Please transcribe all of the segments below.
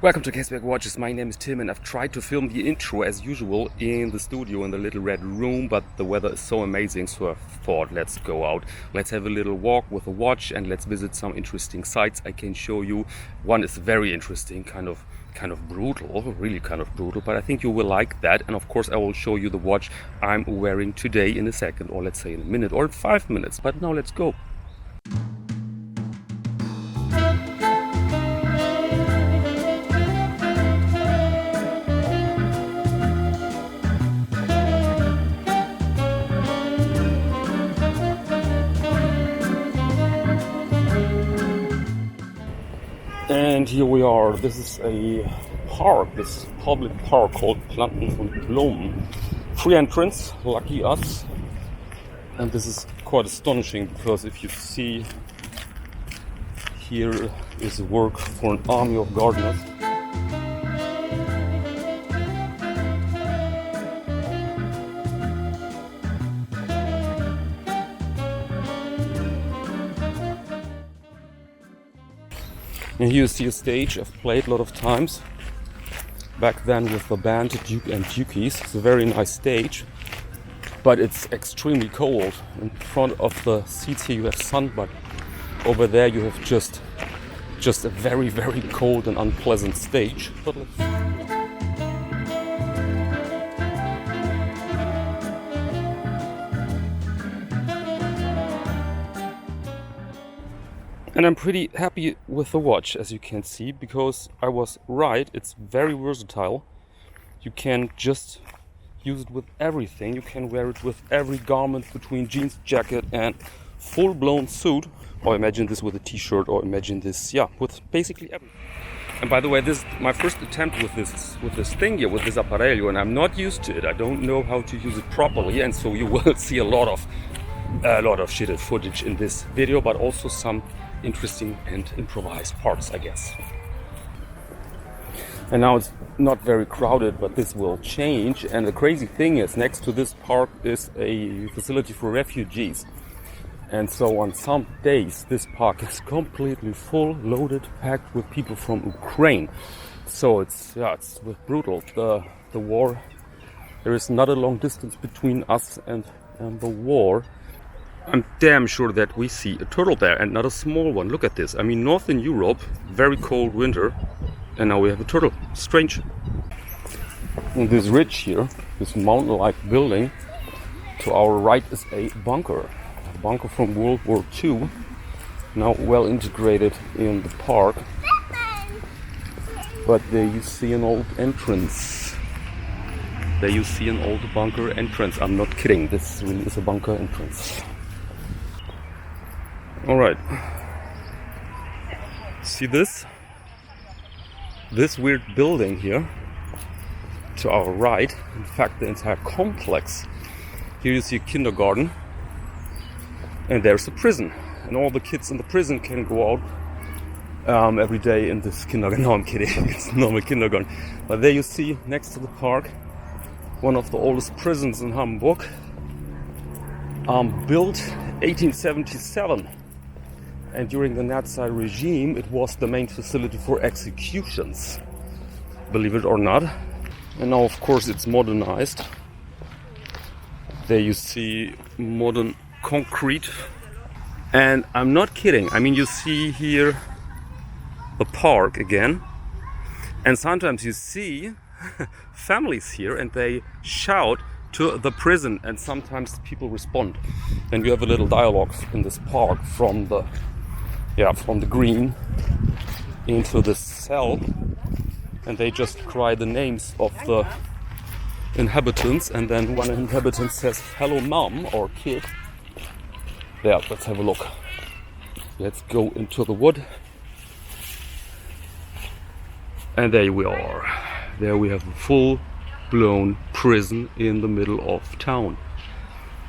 Welcome to Caseback Watches. My name is Tim and I've tried to film the intro as usual in the studio in the little red room, but the weather is so amazing, so I thought let's go out, let's have a little walk with a watch and let's visit some interesting sites I can show you. One is very interesting, kind of brutal, really kind of brutal, but I think you will like that. And of course I will show you the watch I'm wearing today in a second, or let's say in a minute or 5 minutes. But now let's go. And here we are. This is a park, this public park called Planten und Blumen. Free entrance, lucky us. And this is quite astonishing because if you see, here is work for an army of gardeners. And here you see a stage I've played a lot of times. Back then with the band Duke and Dukies. It's a very nice stage, but it's extremely cold. In front of the seats here you have sun, but over there you have just a very, very cold and unpleasant stage. But let's And I'm pretty happy with the watch, as you can see, because I was right. It's very versatile. You can just use it with everything. You can wear it with every garment between jeans, jacket and full-blown suit. Or imagine this with a t-shirt, or imagine this, with basically everything. And by the way, this is my first attempt with this thing here, with this apparello, and I'm not used to it. I don't know how to use it properly, and so you will see a lot of shitted footage in this video, but also some interesting and improvised parts, I guess. And now it's not very crowded, but this will change. And the crazy thing is, next to this park is a facility for refugees. And so on some days this park is completely full, loaded, packed with people from Ukraine. So it's brutal. The war, there is not a long distance between us and the war. I'm damn sure that we see a turtle there, and not a small one. Look at this. I mean, Northern Europe, very cold winter, and now we have a turtle. Strange. And this ridge here, this mountain-like building, to our right is a bunker. A bunker from World War II, now well integrated in the park. But there you see an old entrance. There you see an old bunker entrance. I'm not kidding, this really is a bunker entrance. Alright, see this weird building here to our right, in fact the entire complex. Here you see a kindergarten, and there's a prison, and all the kids in the prison can go out every day in this kindergarten. No, I'm kidding, it's a normal kindergarten. But there you see, next to the park, one of the oldest prisons in Hamburg, built 1877. And during the Nazi regime, it was the main facility for executions, believe it or not. And now, of course, it's modernized. There you see modern concrete. And I'm not kidding. I mean, you see here the park again. And sometimes you see families here and they shout to the prison, and sometimes people respond. And you have a little dialogue in this park from the green into the cell, and they just cry the names of the inhabitants, and then one inhabitant says hello mom or kid. Yeah, let's have a look. Let's go into the wood, and there we are. There we have a full-blown prison in the middle of town.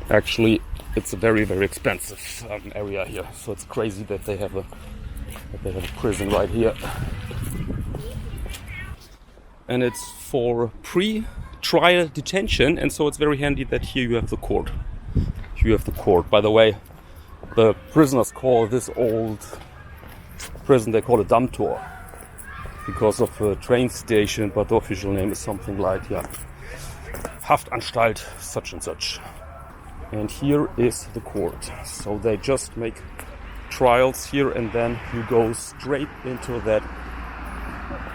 Actually, it's a very, very expensive area here, so it's crazy that they have a prison right here. And it's for pre-trial detention, and so it's very handy that here you have the court. Here you have the court. By the way, the prisoners call this old prison, they call it Dammtor. because of a train station, but the official name is something like, Haftanstalt such and such. And here is the court. So they just make trials here, and then you go straight into that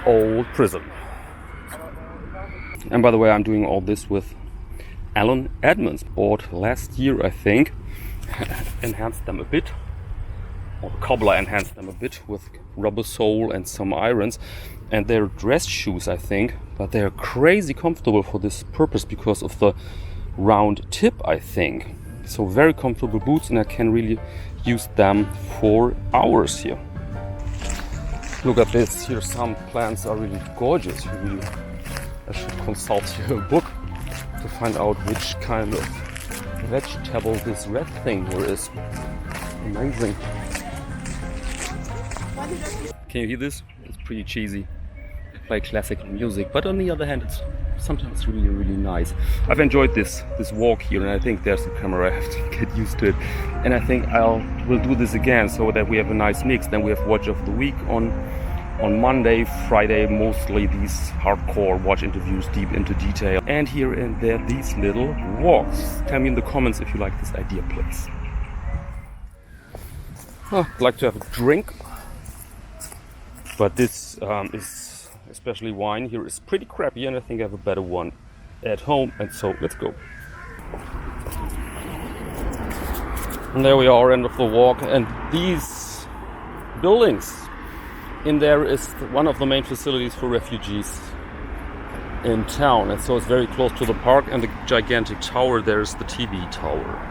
old prison. And by the way, I'm doing all this with Allen Edmonds, bought last year, I think. Enhanced them a bit, or the cobbler enhanced them a bit with rubber sole and some irons. And they're dress shoes, I think, but they're crazy comfortable for this purpose because of the round tip, I think. So very comfortable boots, and I can really use them for hours here. Look at this. Here some plants are really gorgeous. I should consult your book to find out which kind of vegetable this red thing here is. Amazing. Can you hear this? It's pretty cheesy, like classic music, but on the other hand, it's sometimes really, really nice. I've enjoyed this walk here, and I think there's a camera. I have to get used to it, and I think we'll do this again so that we have a nice mix. Then we have watch of the week on Monday, Friday, mostly these hardcore watch interviews deep into detail, and here and there these little walks. Tell me in the comments if you like this idea, please. I'd like to have a drink, but this is, especially wine here, is pretty crappy, and I think I have a better one at home, and so let's go. And there we are, end of the walk, and these buildings in there is one of the main facilities for refugees in town, and so it's very close to the park, and the gigantic tower there is the TV tower.